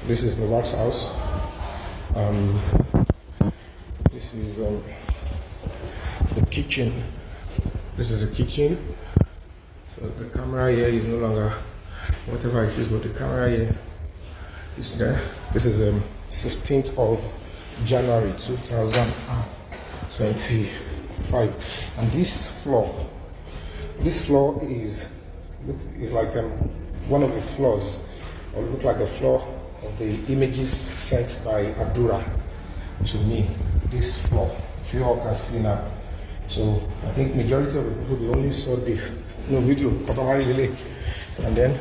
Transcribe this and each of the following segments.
This is Mohbad'S house. This is the kitchen. This is the kitchen. So the camera here is no longer whatever it is, but the camera here is there. This is 16th of January 2025, and this floor is like one of the floors, or look like the floor of the images sent by Adura to me. This floor, if you all can see now. So I think majority of the people, they only saw this video, and then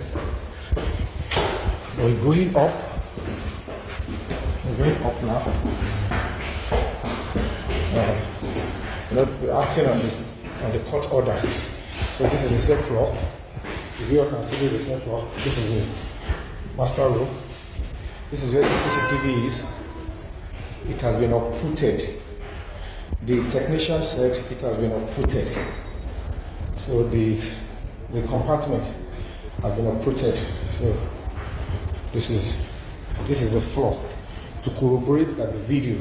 we're going up. We're going up now. We're acting on the court order. So this is the same floor. If you all can see, this is the same floor. This is the master room. This is where the CCTV is. It has been uprooted. The technician said it has been uprooted. So the compartment has been uprooted. So this is the floor to corroborate that the video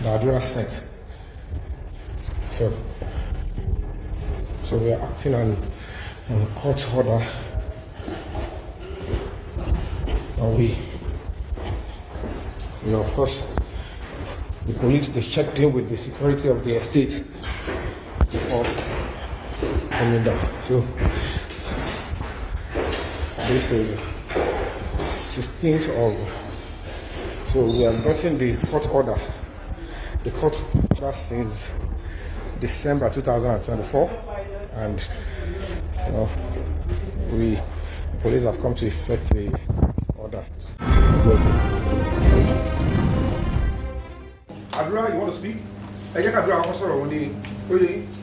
that Adura sent. So we are acting on court order. And we of course, the police, they checked in with the security of the estate before coming down. So this is 16th of, so we have gotten the court order. The court order since December 2024, and the police have come to effect the order. Adura, you want to speak?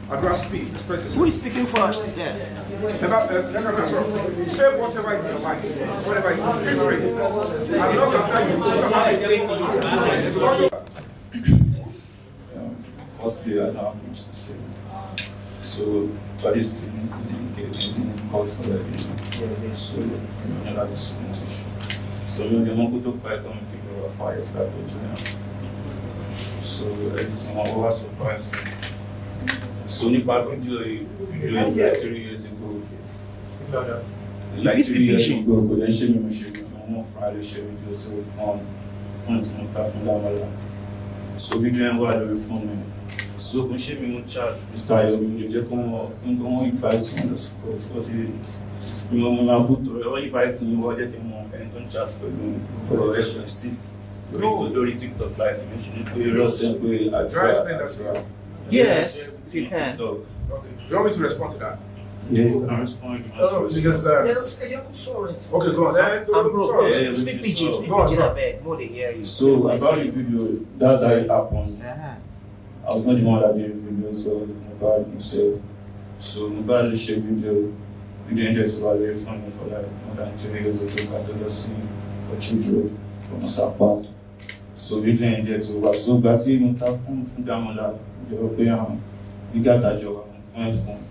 Adura, speak. Who is speaking first? Say whatever is in your mind. Whatever is feel free. I'm not Firstly, I don't have much to say. So, for this thing, is in court for the video. So, that is so much. So, the moment to buy them, people are quiet, so, it's over surprised. So, the video like 3 years ago. Like 3 years ago, then she made me more Friday, she video so fun is not from that. So, we didn't go out of phone. So, when she made me chat, Mr. Yomi, they come invite someone else because you know, when I put invite me, what they can and chat for extra seat. During TikTok live, Yes, you can. Do you want me to respond to that? Yeah, you can respond. Because okay, go on. Speak PG, more they hear you. So about the video, that's how it happened. I was not the one that did the video, so it was Mohbad himself. So Mohbad shared video ended about very funny for like more than 2 years ago. I told us for children from Osapa. So video ended so that's even from Damola. We got that job on phone.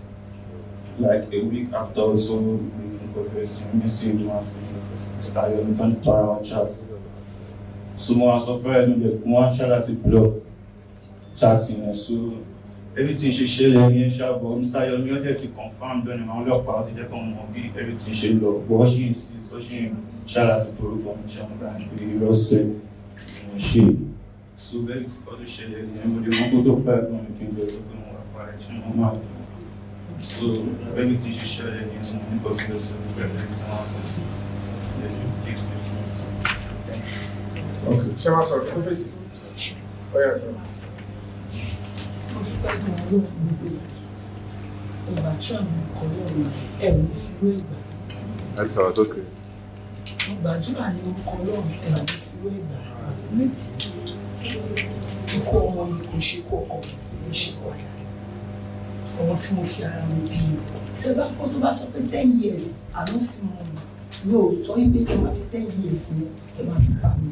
Like a week after, so we can progress. Message my phone, started to around chats. So more surprised that more chat to block chatting. So everything she shared in but Mr. Yomi to confirm that ỌLỌPA everything she love. But she insists, so she shall to program and we will say she. So very other share and we want to back on the thing that so everything she shared and it's impossible so okay. Shema, sorry. Oh, yeah, sorry. That's all, okay. Ọmọ tí mo fi ara mi bí tẹ bá kó tó bá sọ pé 10 years àná sí mọ́ mi ò sọ pé kẹ máa fi 10 years ní kẹ máa fi bá mi.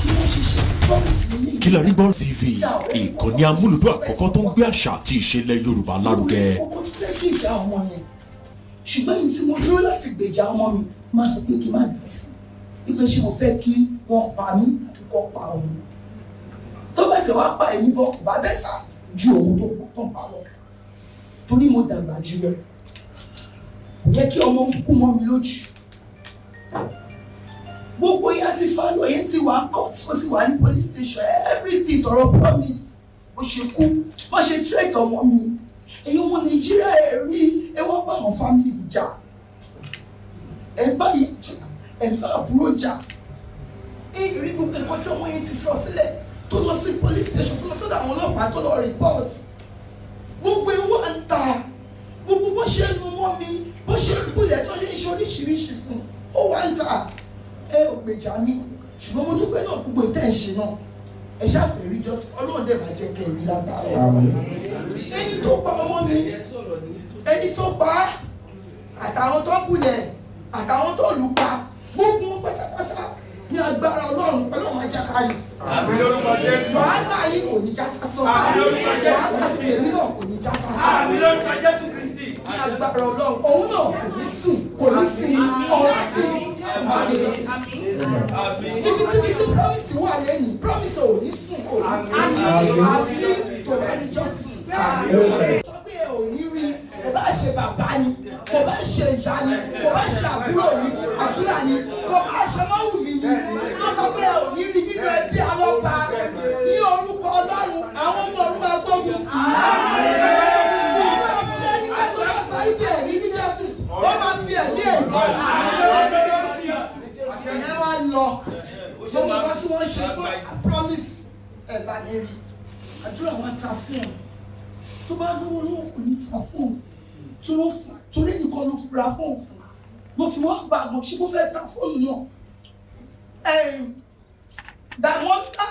Bí wọ́n ṣiṣẹ́ promise mi ní Kilarigbo TV, ìkànnì amúlùdún àkọ́kọ́ tó ń gbé àṣà àti ìṣẹ̀lẹ̀ Yorùbá lárugẹ. Ọkọ tó fẹ́ gbèjà ọmọ yẹn, ṣùgbọ́n èyí tí mo dúró láti gbèjà ọmọ mi máa sọ pé kí n má dì sí i pé ṣé mo fẹ́ kí wọ́n pa mí àbí kọ́ pa òun. Tó bá ti wá pa èmi bọ́ kò bá bẹ́ẹ̀ sá ju òun tó ń pa lọ. Torí mo dàgbà jù lọ. Kò yẹ kí ọmọ kú mọ́ mi lójú. Gbogbo yẹn ti fa lọ yẹn ti wà court, ó ti wà ní police station, everything tọrọ promise. Bó ṣe kú, bó ṣe treat ọmọ mi. Èyí ọmọ Nàìjíríà ẹ̀ rí ẹ wọ́n bá àwọn family jà. Ẹ bá yẹn jà, ẹ bá àbúrò jà. Ẹ rí gbogbo nǹkan tí ọmọ yẹn ti sọ sílẹ̀ tó lọ sí police station, tó lọ sọ́dọ̀ àwọn ọlọ́pàá tó lọ report. Gbogbo ewu à ń ta, gbogbo bó ṣe nu mọ́ mi, bó ṣe gbúlẹ̀ tó ṣe ń ṣe oríṣiríṣi fún, ó wá ń ta. Ẹ ò gbèjà mi, ṣùgbọ́n mo dúpẹ́ náà gbogbo ìtẹ̀ǹṣe náà. Ẹ ṣàfẹ́ rí jọ́sí, Ọlọ́run dẹ̀ máa jẹ́ kẹ́ ẹ rí lágbára. Ẹni tó pa ọmọ mi, ẹni tó pa á, àtàwọn tó bùlẹ̀, àtàwọn tó lù pa, gbogbo wọn pátápátá ní agbára Ọlọ́run máa jákàrí. Wàhálà yìí kò ní já sásán. Wàhálà ti tèmi náà kò ní já sásán. Ní agbára Ọlọ́run, òun náà kò ní sùn, kò ní sinmi, ọ̀sìn. Ibi tí promise wà lẹ́yìn, promise ò ní sùn, kò ní sinmi. Àfi tó bá ní justice. Sọ pé ẹ ò ní rí, kò bá ṣe bàbá ni, kò bá ṣe ìyá ni, kò bá ṣe àbúrò ni, àdúrà ni, kò bá ṣe mọ́wùmí ni. Tó sọ pé ẹ ò ní rí nínú ẹbí àlọ́ba. Ní orúkọ Ọlọ́run, àwọn ọmọ ọ̀run máa gbógun sí i. Wọ́n máa fi ẹni kan tó bá sọ ibi ẹ̀rí ní justice, wọ́n máa fi ẹ̀mí ẹ̀ sí i. Ìyẹn wá lọ, ṣé mo kọ́ tí wọ́n ṣe fún promise ẹ̀ bá ní rí. Àdúrà wọn ta fún ọ. Tó bá lówó lówó kò ní ta fún ọ. Torí nìkan ló fura fún òfin. Mo fi wọ́n gba àgbọ̀n ṣé mo fẹ́ ta fóònù náà. Dàmọ́ ká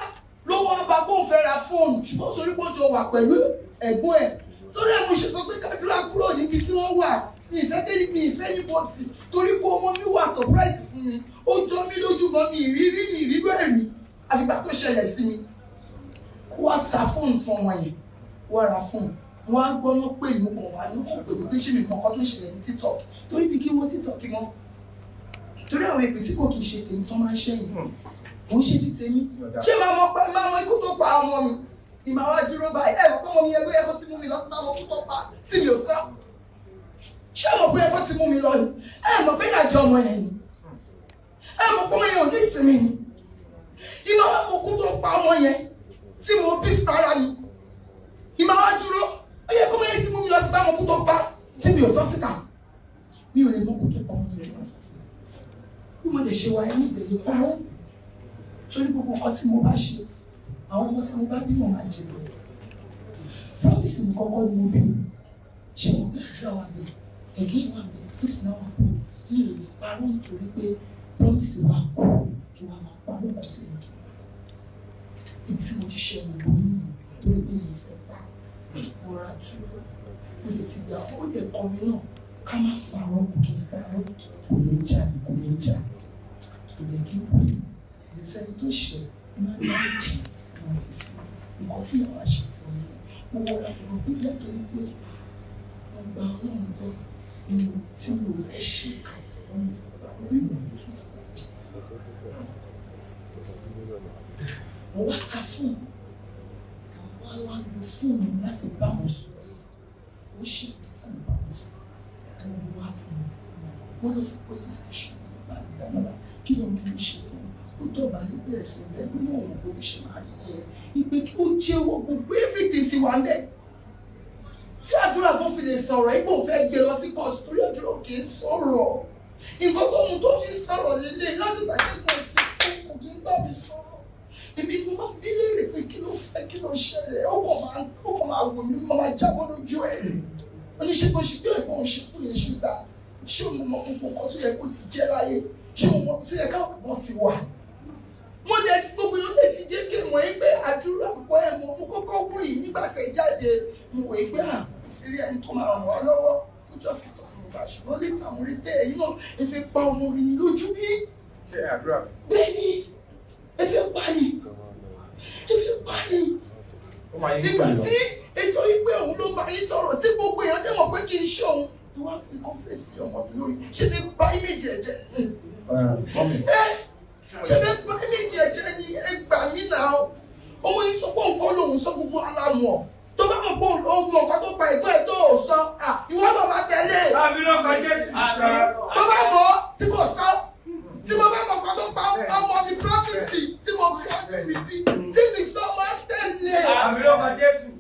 ló wọ́n bá kó fẹ́ ra fóònù ṣùgbọ́n torí pé ó jọ wà pẹ̀lú ẹ̀gbọ́n ẹ̀. Sórí ẹ̀ mo ṣe sọ pé kádúrà kúrò níbi tí wọ́n wà. Mi ìfẹ́ ní bọ́ọ̀tì torí pé ọmọ mi wà surprise fún mi. Ó jọ mí lójú gan mi ìrírú ẹ̀rí àfìgbà tó ṣẹlẹ̀ sí mi. Wọ́n á ta fóònù fún ọmọ yẹn, wọ́n ra fóònù. Wọ́n á gbọ́ ló pè mí kàn wá ní kò pè mí pé ṣé mi mọ nǹkan tó ṣẹlẹ̀ ní TikTok torí bí kí wọ́n TikTok mọ́. Torí àwọn èpè tí kò kì í ṣe tèmi tó máa ń ṣẹ́yìn. Mo ń ṣe ti tèmi. Ṣé máa mọ ikú tó pa ọmọ mi? Ìmàwá dúró báyìí. Ẹ mọ̀ pé ọmọ mi ẹgbẹ́ ẹ̀kọ́ tí mú mi lọ sí máa mọ ikú tó pa tí mi ò sọ. Ṣé mọ̀ pé ẹ̀kọ́ tí mú mi lọ ni? Ẹ mọ̀ pé ìyàjọ ọmọ yẹn ni. Ẹ mọ̀ pé ọmọ yẹn ò ní ìsinmi ni. Ìmàwá mọ ikú tó pa ọmọ yẹn tí mo bí fara mi. Ìmàwá dúró. Ó yẹ kó mẹ́rin sí mú mi lọ sí bá ọmọ kú tó pa tí mi ò sọ síta. Mi ò lè mọ kú tó pa ọmọ mi lọ sí síta. Bí mo lè ṣe wáyé ní ìbẹ̀rẹ̀ parọ́. Torí gbogbo nǹkan tí mo bá ṣe, àwọn ọmọ tí mo bá bí wọn máa jẹ lọ. Promise mi kọ́kọ́ ni mo bí. Ṣé mo bí àdúrà wa bẹ̀? Ẹ̀gbẹ́ wa bẹ̀? Tóbi náà wà kú. Mi ò lè parọ́ nítorí pé promise wa kú kí wọ́n máa parọ́ nǹkan tí mo kí. Ibi tí mo ti ṣe ìwò nínú torí pé mi fẹ́ pa. Mo ra dúró. Mo lè ti gbà ó lè kọ́ mi náà. Ká má parọ́ kò kí n parọ́. Kò lè jà ní kò lè jà. Kò lè kí n kú. Ìgbésẹ̀ tó ṣe máa ń yára jì máa fi sí nǹkan tí ìyàwó ṣe fún mi. Mo wọra mo bí lẹ́tọ̀ọ́ pé wọ́n gba Ọlọ́run gbọ́ ní tí mi ò fẹ́ ṣe kàn wọ́n mi fẹ́ bá orí ìwọ̀n tó fún mi. Mo wá ta fún àwọn wá lu fún mi láti bá wọn sọ̀rọ̀ ó ṣe ìdúrà ló bá wọn sọ àwọn wá lù wọ́n lọ sí police station ní bá dáná kí ló ń bí ṣe fún mi. Ó dọ̀bà ní bẹ̀rẹ̀ sí ẹ̀ nínú òun kò ní ṣe máa rí ẹ̀ ìpè kí ó jẹ́wọ́ gbogbo everything ti wà ń bẹ̀. Tí àdúrà tó fi lè sọ̀rọ̀ ipò fẹ́ gbé lọ sí court torí àdúrà kì í sọ̀rọ̀. Nǹkan tó mú tó fi sọ̀rọ̀ lélẹ̀ lásìkò àti kò sí kò kì í bá mi sọ̀rọ̀. Èmi ni mo máa bí léèrè pé kí ló fẹ́ kí ló ṣẹlẹ̀ ó kàn máa wò mí mo máa jábọ́ lójú ẹ̀. Oníṣègùn ṣùgbọ́n ẹ̀gbọ́n òṣèlú yẹn ṣùgbà ṣé o mọ gbogbo nǹkan tó yẹ kó ti jẹ́ láyé ṣé o mọ tó yẹ káwọn ẹ̀gbọ́n ti wà. Mo jẹ́ tí gbogbo yóò lè fi jẹ́ kí mọ̀ ẹ́ pé àdúrà kọ́ ẹ̀ mọ̀ mo kọ́kọ́ wù yìí nígbà tẹ̀ jáde mo wò pé sí rí ẹni tó máa ràn wá lọ́wọ́ fún justice tó fún mi bá ṣùgbọ́n lè tàwọn rí bẹ́ẹ̀ yìí náà ẹ fẹ́ pa ọmọ mi ní lójú bí. Ṣé àdúrà? Bẹ́ẹ̀ni ẹ fẹ́ pa ni ẹ fẹ́ wá ní ìgbà tí èso ìgbé òun ló bá yín sọ̀rọ̀ tí gbogbo èèyàn dẹ̀ mọ̀ pé kì í ṣe òun tó wá pé kọ́fẹ́sì ọmọ mi lórí ṣe lè bá ìmẹ̀jì ẹ̀jẹ̀ ṣe lè bá ìmẹ̀jì ẹ̀jẹ̀ ní ẹgbà mí náà ọmọ yìí sọ pé nǹkan lòun sọ gbogbo alámọ̀ tó bá mọ̀ pé òun nǹkan tó pa ẹ̀gbọ́n ẹ̀ tó sọ ìwọ náà máa tẹ̀lé tó bá mọ̀ tí kò sọ tí mo bá mọ̀ nǹkan tó pa ọmọ mi promise tí mo fi ọdún mi bí tí mi sọ máa tẹ̀lé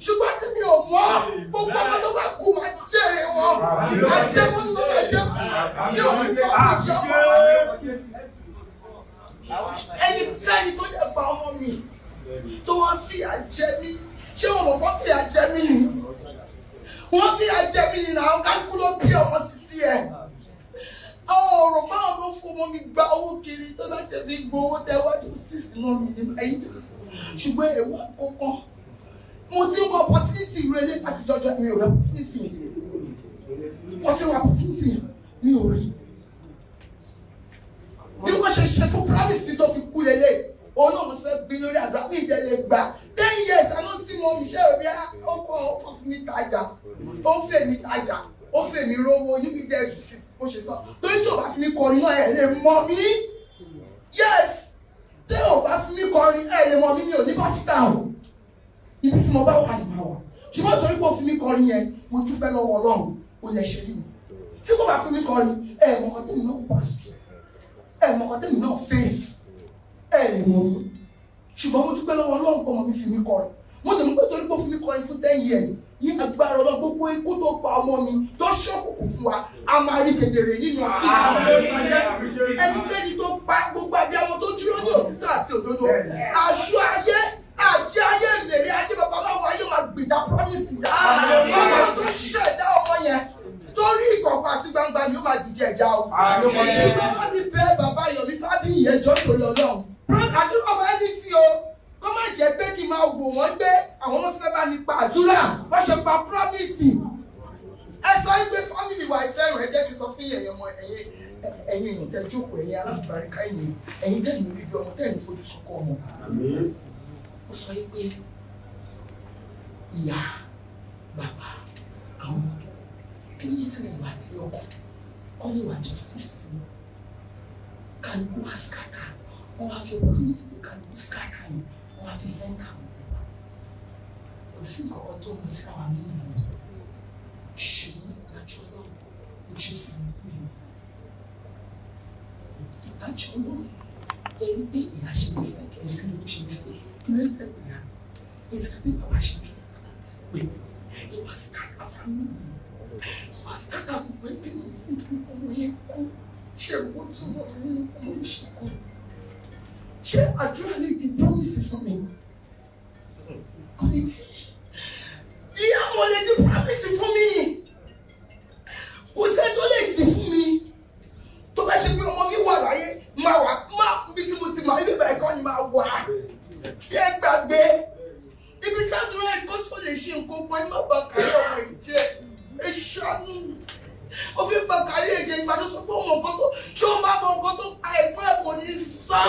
ṣùgbọ́n tí mi ò mọ̀ gbogbo ọmọ tó bá kú máa jèrè wọn àjẹmọ́ ní lọ́wọ́ Jésù ní òun bá wọ́n ṣe ọmọ ẹnikẹ́ni tó yẹ gba ọmọ mi tó wọ́n fìyà jẹ mí ṣé wọn mọ̀ wọ́n fìyà jẹ mí ni wọ́n fìyà jẹ mí ni náà kálukú ló bí ọmọ títí ẹ̀ àwọn ọ̀rọ̀ báwọn ló fún ọmọ mi gba owó kiri tó bá ṣe fi gbowó tẹ́wájú sí sínú mi ní báyìí ṣùgbọ́n èèwọ̀ kọ̀ọ̀kan mo ti ń wọ opportunity ìlú ilé àti jọjọ mi ò rí opportunity mo ti ń wọ opportunity mi ò rí bí wọ́n ṣe ṣe fún promise tó fi kú lélẹ̀ òun náà mo fẹ́ gbé lórí àdúrà mi ìdẹ́lẹ̀ gbà 10 years àná sí mo ṣe òbí ọkọ̀ fún mi tajà ó fẹ́ mi tajà ó fẹ́ mi rówó níbi dẹ́ẹ̀dù sí bó ṣe sọ torí tí ò bá fi mi kọrin náà ẹ̀ lè mọ̀ mí yes tí ò bá fi mi kọrin ẹ̀ lè mọ̀ mí mi ò ní pásítà o ibi tí mo bá wà ní ma wà ṣùgbọ́n torí pé ó fi mi kọrin yẹn mo dúpẹ́ lọ́wọ́ Ọlọ́run ó lè ṣe rí mi tí kò bá fi mi kọrin ẹ̀ mọ̀ kọ́ tèmi náà pàṣẹ ẹ̀ mọ̀ kọ́ tèmi náà fèsì ẹ̀ lè mọ̀ mí ṣùgbọ́n mo dúpẹ́ lọ́wọ́ Ọlọ́run pé ọmọ mi fi mi kọrin mo dẹ̀ mọ̀ pé torí pé ó fi mi kọrin fún 10 years yí agbára Ọlọ́run gbogbo ikú tó pa ọmọ mi tó ṣọ́kùnkù fún wa a máa rí kedere nínú àti ẹnikẹ́ni tó pa gbogbo abiyamọ tó dúró ní òtítọ́ àti òdodo aṣọ ayé àjẹ́ ayé ìlérí ayé babaláwo ayé máa gbèjà promise ìjà ọmọ tó ṣẹ̀dá ọmọ yẹn torí ìkọ̀kọ̀ àti gbangba ni ó máa dìde ẹ̀já o ṣùgbọ́n wọ́n ti bẹ bàbá Yomi Fabiyi ẹjọ́ torí Ọlọ́run àdúrà ọmọ ẹni tí o kó má jẹ́ pé kí n máa wò wọ́n gbé àwọn ọmọ fẹ́ bá mi pa àdúrà wọ́n ṣe pa promise ẹ sọ pé family wa ìfẹ́ràn ẹ jẹ́ kí n sọ fún ẹ̀yin ọmọ ẹ̀yin èèyàn tẹ́ jókòó ẹ̀yin alábàárìká ẹ̀yin tẹ́yìn orí bí ọmọ tẹ́yìn fojú sọ́kọ́ ọmọ ó sọ pé ìyá bàbá àwọn ọmọ kí ní tí mo wà ní ọkọ̀ kọ́ ní ìwà justice fún kálukú wá skata wọ́n wá fi opportunity pé kálukú skata ni wọ́n wá fi lẹ́ńkà wọn kò sí nǹkan tó mú tí àwọn àmì ìmọ̀ ṣùgbọ́n ìdájọ́ náà ojú sí ìdájọ́ náà ẹni pé ìyá ṣe mistake ẹni tí mo ṣe mistake kí ló ń tẹ̀lé ya ètò ìpín bàbá ṣe mistake pé ìwà skata family ìwà skata gbogbo ẹbí mi nítorí ọmọ yẹn kú ṣe owó tó wọ́n ní ọmọ ìṣẹ́kù ṣé àdúrà lè ti promise fún mi kò ní tí ìyá mo lè ti promise fún mi kò sẹ́ni tó lè ti fún mi tó bá ṣe pé ọmọ mi wà láyé máa wà bí tí mo ti máa ilé ìbá ẹ̀kọ́ ni máa wà yẹ gbàgbé ibi tí àdúrà ẹ̀kọ́ tó lè ṣe nǹkan kan ẹ má bà kárí ọmọ ìjẹ́ ẹ ṣàánú mi ó fi gbà kárí ẹ̀jẹ̀ ìgbà tó sọ pé ọmọ nǹkan tó ṣé ó máa mọ nǹkan tó pa ẹ̀gbọ́n ẹ̀ kò ní sọ.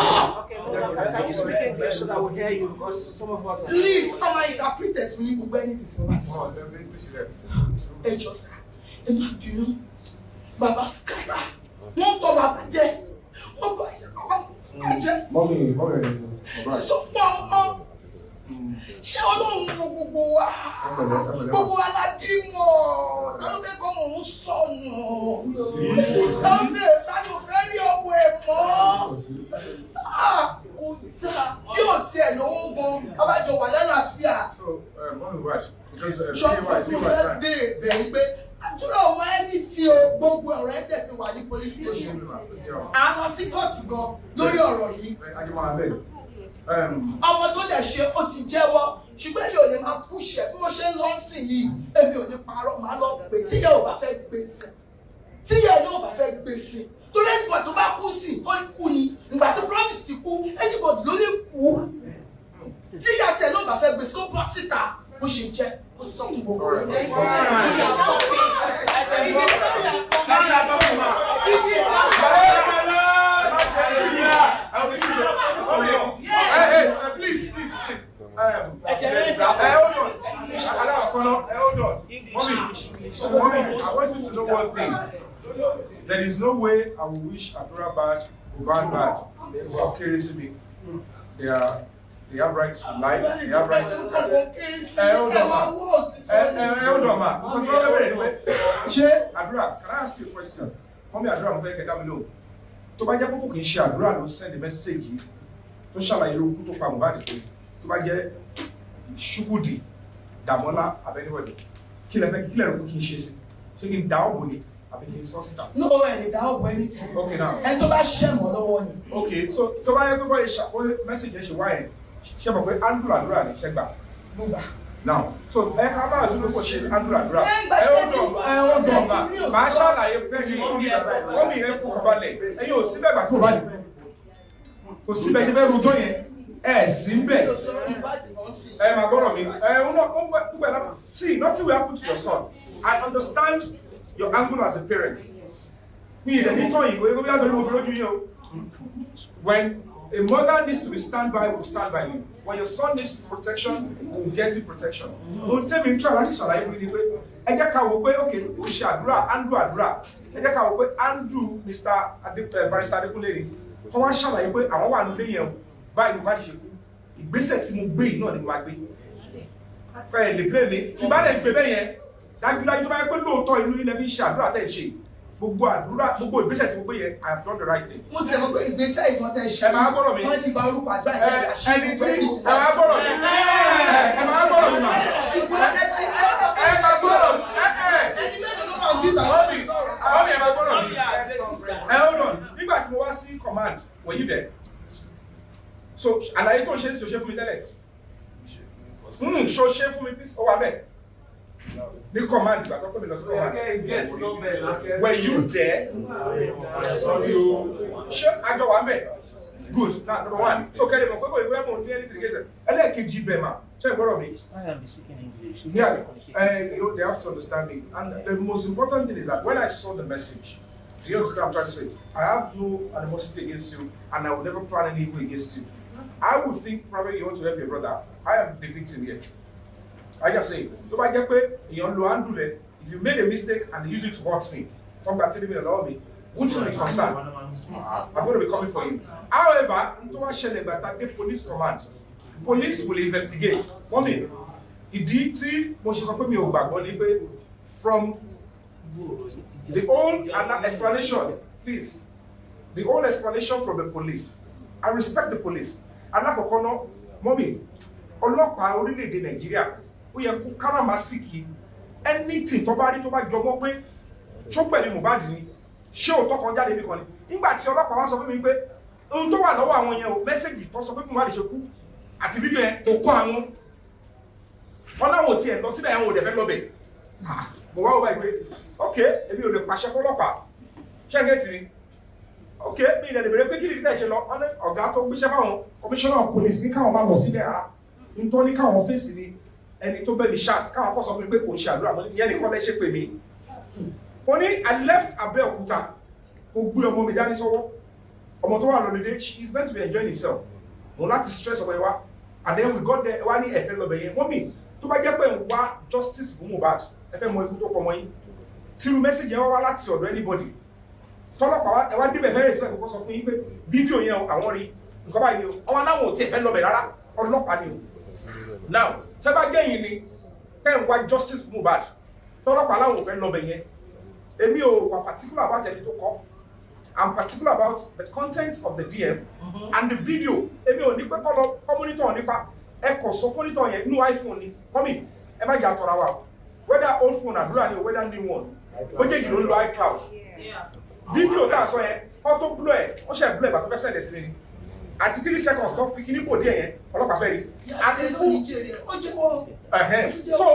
Can you speak English so that we hear you because some of us are... Please ọmọ interpreter fún yín gbogbo ẹni tí fún wa sí. ẹ jọ sá ẹ má bínú bàbá skata wọ́n tọ́ bàbá jẹ wọ́n bá yẹ bàbá jẹ. sọpọ ọmọ ṣé Ọlọ́run wo gbogbo wa gbogbo aládìmọ táwọn fẹ́ kọ́ mọ̀ ń sọnù táwọn fẹ́ rí ọmọ ẹ̀ mọ́ kò tà yóò tiẹ̀ lówó gan abájọ wà lálàáfíà ṣọ́pọ̀ tí mo fẹ́ béèrè pé àtúrò ọmọ ẹni tí o gbogbo ọ̀rọ̀ ẹ̀ tẹ̀ ti wà ní police station àwọn sí kóòtù gan lórí ọ̀rọ̀ yìí ọmọ tó dẹ̀ ṣe ó ti jẹ́wọ́ ṣùgbọ́n èmi ò lè máa kúṣẹ̀ bí mo ṣe ń lọ sí yìí èmi ò ní parọ́ màá lọ pè tíyẹ̀ ò bá fẹ́ gbé sí tíyẹ̀ ní ò bá fẹ́ gbé sí torí ẹnìbọ̀ tó bá kú sí ó kú ni ìgbà tí promise ti kú ẹnìbọ̀ ló lè kú tíyẹ̀ tẹ̀ ní ò bá fẹ́ gbé sí kó bọ́ síta bó ṣe jẹ́ kó sọ fún gbogbo rẹ̀. Please. Hold on. Mommy, I want you to know one thing. There is no way I will wish Adura bad, Mohbad bad, or Keresimi. They have rights to life. They have rights to hold on, ma. Adura, can I ask you a question? Mommy, Adura, I'm very good. No. To bá jẹ́ pé kò kì í ṣe Adura ló send the message yìí tó ṣàlàyé lókun tó pa Mohbad fún tó bá jẹ́ Ṣúkúdì Dàmọ́lá abẹ́nibọ̀dì kí lẹ fẹ́ kí lẹ rò pé kí n ṣe sí ṣé kí n da ọ̀bùn ni àbí kí n sọ síta. No ẹ̀ lè dá ọ̀bùn ẹni sí. Okay now. Ẹni tó bá ṣẹ̀mọ̀ lọ́wọ́ ni. Okay so tó bá yẹ pé bọ́ ìṣàkóso message yẹn ṣe wáyé ṣe mọ̀ pé andrew Adura ni ṣẹ́gbà. Mo gbà. Now so ẹ ká bá àzúlò kò ṣe andrew Adura. Ẹ ó dọ̀ ma máa ṣàlàyé fẹ́ kí wọ́n mi rẹ̀ fún kọ́balẹ̀ ẹ̀yin ò síbẹ̀ gbà fún Mohbad kò síbẹ̀ ṣe fẹ́ rojọ́ yẹn ẹ̀ sí ń bẹ̀. Ẹ máa gbọ́dọ̀ mi see nothing will happen to your son. I understand your angle as a parent. Me the little you go be able to follow you. When a mother needs to be stand by, will stand by you. When your son needs protection, will get you protection. Don't tell me try láti ṣàlàyé fún mi pé ẹ jẹ́ ká wò pé okay o ṣe Adura Adura ẹ jẹ́ ká wò pé Andrew Mr. Barrister Adekunle ni kọ́ wá ṣàlàyé pé àwọn wà nílé yẹn báyìí ló bá ṣe kú ìgbésẹ̀ tí mo gbé yìí náà ni mo máa gbé fẹ́ẹ̀ lè play mi tí bá lè gbé bẹ́ẹ̀ yẹn dájúdájú tó bá yẹ pé lóòótọ́ inú ilẹ̀ fi ń ṣe àdúrà tẹ̀ ṣe gbogbo ìgbésẹ̀ tí mo gbé yẹn I have done the right thing. Mo ti mọ̀ pé ìgbésẹ̀ ìgbọ́n tẹ̀ ṣe ẹ máa gbọ́dọ̀ mi wọ́n ti gba orúkọ àjọ ìjọba ẹni tí ẹ máa gbọ́dọ̀ mi ẹ máa gbọ́dọ̀ mi mà ṣùgbọ́n ẹ ti ẹ máa gbọ́dọ̀ mi ẹni mélòó ló máa ń bí bàbá mi sọ̀rọ̀ àwọn mi ẹ máa gbọ́dọ̀ mi ẹ hold on nígbà tí mo wá sí command were you there so àlàyé tó ń ṣe ṣe fún mi tẹ́lẹ̀ ṣo ṣe fún mi please ó wà bẹ́ẹ̀. The command, were you there? Sure, I don't want it. Good, that's number one. So, can you go to the anything? I like Bema. Check what I mean. I am speaking English. Yeah, you know, they have to understand me. And the most important thing is that when I saw the message, do you understand what I'm trying to say? I have no animosity against you, and I will never plan any evil against you. I would think probably you want to help your brother. I am the victim here. I just say, so I get paid, if you made a mistake and they use it to hurt me, come back to me and allow me, wouldn't you be concerned? I'm going to be coming for you. However, the police command, police will investigate. For me, from the old explanation, please, the old explanation from the police. I respect the police. Mommy, ọlọ́pàá orílẹ̀-èdè Nàìjíríà ó yẹ kó káràmásìkì anything tó bá rí tó bá jọmọ́ pé ṣó pẹ̀lú Mohbad ni ṣé òótọ́ kan jáde nìkan ni nígbà tí ọlọ́pàá wá sọ fún mi pé ohun tó wà lọ́wọ́ àwọn yẹn o mẹ́sẹ̀gì tó sọ pé Mohbad ṣe kú àti fídíò yẹn kò kọ́ àwọn wọn láwọn ò tiẹ̀ lọ síbẹ̀ àwọn ò dẹ̀ fẹ́ lọ bẹ̀ mo wá wọ báyìí pé ok èmi ò lè pàṣẹ fọlọ́pàá ṣẹ́gẹ́tì ni ok mi ìdẹ̀ lè bèrè pé kí ni kí tẹ̀ ṣe lọ ọ̀gá tó gbéṣẹ́ fáwọn commissioner of police ní káwọn bá lọ sílẹ̀ ara nítorí káwọn fèsì ni ẹni tó bẹ́ẹ̀ ni ṣáàtì káwọn kọ́ sọ fún mi pé kò ń ṣe àdúrà mo ní ìyẹn nìkan lẹ́ṣẹ̀ pè mí. mo ní I left Abẹ́òkúta mo gbé ọmọ mi dání sọ́wọ́ ọmọ tó wà lọ́lẹ́dẹ́ he is meant to be enjoying himself mo láti stress ọmọ ẹ wá and then we got there wá ní ẹ̀fẹ́ lọ́bẹ̀ yẹn mọ́mì tó bá jẹ́ pé ń wá justice fún Mohbad ẹ fẹ́ mọ ikú tó pọ̀ mọ́ yín tírú message yẹn wá láti ọ̀dọ̀ anybody tọ́lọ́pàá ẹ wá débẹ̀ fẹ́ respect kó sọ fún yín pé fídíò yẹn àwọn rí nǹkan báyìí ni o ọmọ aláwọ̀ ò tiẹ̀ fẹ́ lọ́bẹ̀ rárá ọlọ́pàá ni o now tẹ́ bá jẹ́ yìí ni tẹ́ ń wá justice fún Mohbad tọ́lọ́pàá aláwọ̀ ò fẹ́ lọ́bẹ̀ yẹn èmi ò wà particular about ẹni tó kọ́ I'm particular about the content of the DM and the video èmi ò ní pẹ́ kọ́ lọ kọ́ monitor nípa ẹ kọ̀ sọ fún monitor yẹn nínú iPhone ni kọ́mì ẹ má jà tọ́ra wa whether old phone àdúrà ni o whether new one ó jẹ́ yìí ló ń lo iCloud video tá a sọ yẹn auto blow ẹ̀ ó ṣe blow ẹ̀ bàtọ́ fẹ́ sẹ́ndẹ̀ sí mi àti 3 seconds tó fi kíní bòdì ẹ̀yẹn ọlọ́pàá fẹ́ rí àti fún so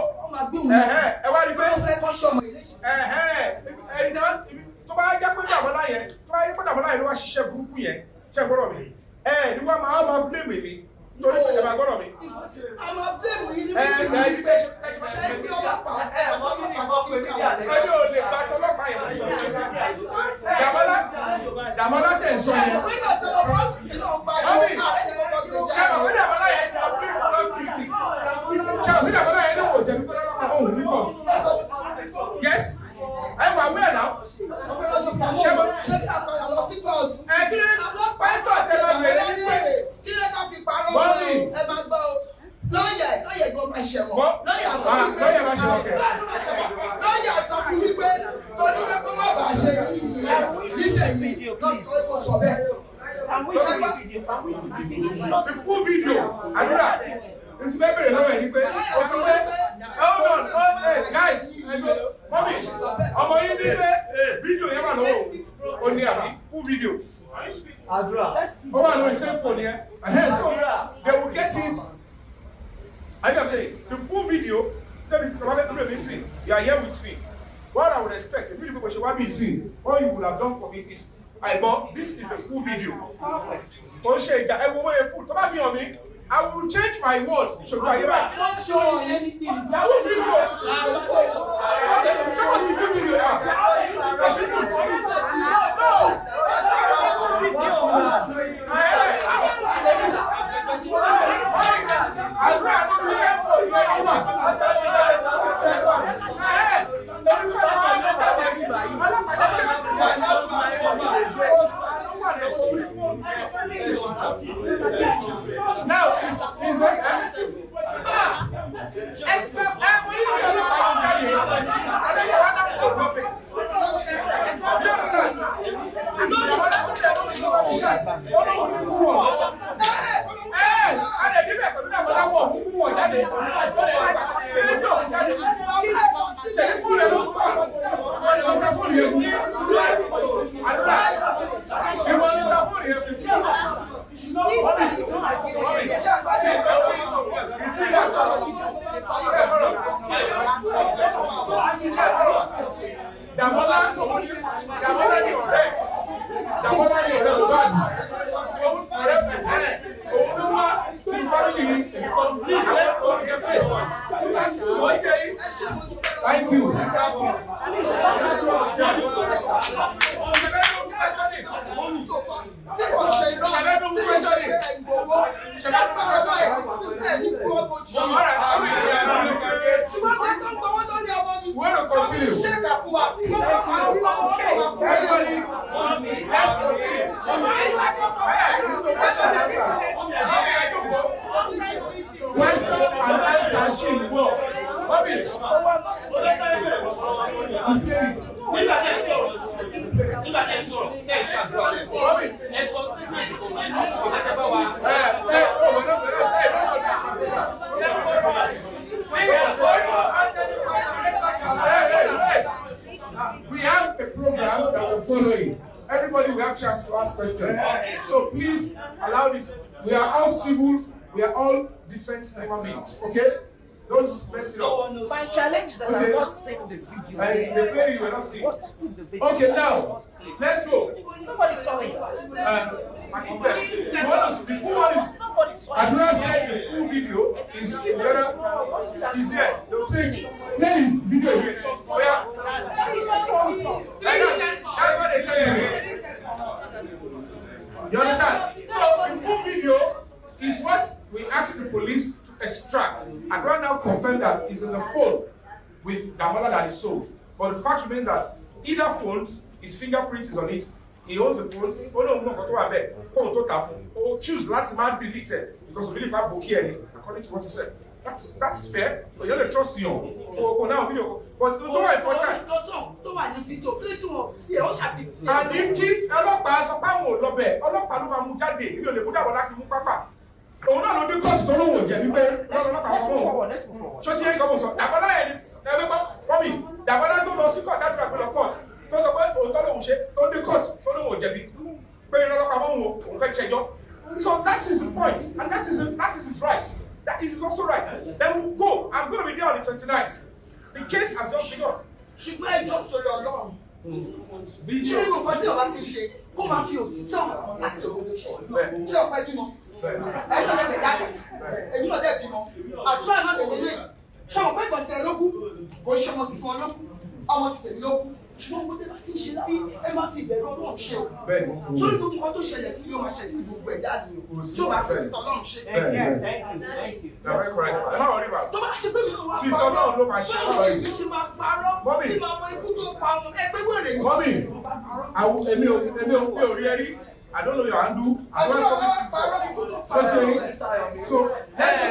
ẹ wá rí pé ẹni náà tó bá jẹ́ pé Dàmọ́lá yẹn tó bá jẹ́ pé Dàmọ́lá yẹn ló wá ṣiṣẹ́ burúkú yẹn ṣe gbọ́dọ̀ mi ní wá máa blame mi nítorí pé ẹ máa gbọ́dọ̀ mi. a máa blame yín ní bí sí ní ṣe ní ọlọ́pàá ẹ̀sọ́ tó ní ọlọ́pàá ẹni ò lè gba tọlọ́pàá yẹn Dàmọ́lá tẹ̀ sọ yẹn. nígbà tí wọ́n bá sí náà gba ìwọ ààrẹ ni wọ́n bá gbé jáde. Dàmọ́lá yẹn ti wà blame not guilty. Dàmọ́lá yẹn ní wò jẹ́ nípa ọlọ́pàá ò lọ́yà sọ wípé lọ́yà sọ fún wípé torí pé kó má bàa ṣe níbẹ̀ yìí lọ́sọ̀ èkó sọ bẹ́ẹ̀. The full video, Adura. It's very low anyway. Hold on, hey guys, mommy, ọmọ yín ní video yẹn wà lọ́wọ́ o ní àbí full video. Adura. Ó wà lórí same phone yẹn. So they will get it. I can say the full video. You are here with me. What I would expect, if people should want me to see, what you would have done for me is, this is the full video. Perfect. I will change my word. Should I not show anything. That will be so. Show us the video now. Now, thank you. We have a program that we're following. Everybody will have a chance to ask questions. So please allow this. We are all civil. We are all decent human beings. Okay? Don't mess it up. My challenge that Okay. I'm not seeing the video. And the video you were not seeing. Was that in the video? Okay, now let's go. Nobody saw it. I think that the full one is. Nobody saw it. Adura said the full video is the other is here. The thing, play the video here. Oh yeah. That's what they said to me. You understand? So the full video is what we asked the police to extract. Adura now confirmed that it's in the phone with Damola that is sold. But the fact remains that either phones, his fingerprint is on it. He owns the phone. Oh no, go to abeg. Phone to tap phone. Oh, choose láti má delete it because we really can't book here. According to what you said, that's fair. But you don't trust you. Oh, now video. But look what important. And if kí ọlọ́pàá sọ pé àwọn ò lọ bẹ̀, ọlọ́pàá ló máa mú jáde. Ibi ò lè mú dàbọ̀ láti mú pápá. Òun náà ló dé kóòtù tó lóun ò jẹ̀bi pé ọlọ́pàá fọwọ́. Ṣọ́ọ́ṣì yẹn kọ́ mọ̀ sọ. Dàbọ̀lá yẹn ni ẹgbẹ́ gbọ́ wọ́n mi. Dàbọ̀lá tó lọ sí kọ́ọ̀tù dájú àgbẹ̀ lọ kọ́ọ̀tù. Tó sọ pé òótọ́ lòun ṣe tó dé kóòtù tó lóun ò jẹ̀bi. Pé ọlọ́pàá mọ̀ òun fẹ́ ṣẹjọ́. So that is the point, and that is his right. That is his also right. Then we'll go. I'm going to be there on the 29th. The case has just begun. Ṣùgbọ́n ẹjọ́ torí Ọlọ́run. Ṣé ìwọ̀n kan tí ọba ti ṣe kó máa fi òtítọ́ àti òdodo ṣe? Ṣé ọ̀pẹ bímọ? Ẹ̀yin náà lè dáná. Èmi náà dẹ̀ bímọ. Àdúrà náà lè lélẹ̀. Ṣé ọ̀pẹ ìgbọ̀n ti ẹ lókù? Kò ṣe ọmọ tuntun ọlọ́kù. Ọmọ ti tèmi lókù. Ṣùgbọ́n gbọ́dọ̀ bá ti ń ṣe láyé ẹ máa fi ìbẹ̀rù Ọlọ́run ṣe o. Sórí gbogbo nǹkan tó ṣẹlẹ̀ sí yóò máa ṣẹlẹ̀ sí gbogbo ẹ̀dá ni o. Tí ó bá fi ìtọ́ Ọlọ́run ṣe. Tó bá ṣe pé mi náà wá parọ́. Báwo ni mi ṣe máa parọ́? Tí màá mọ ikú tó pa ọmọ ẹgbẹ́ wẹ̀rẹ̀ yìí. Mọ́mí, èmi ò pé orí ẹrí. I don't know your handle. So let's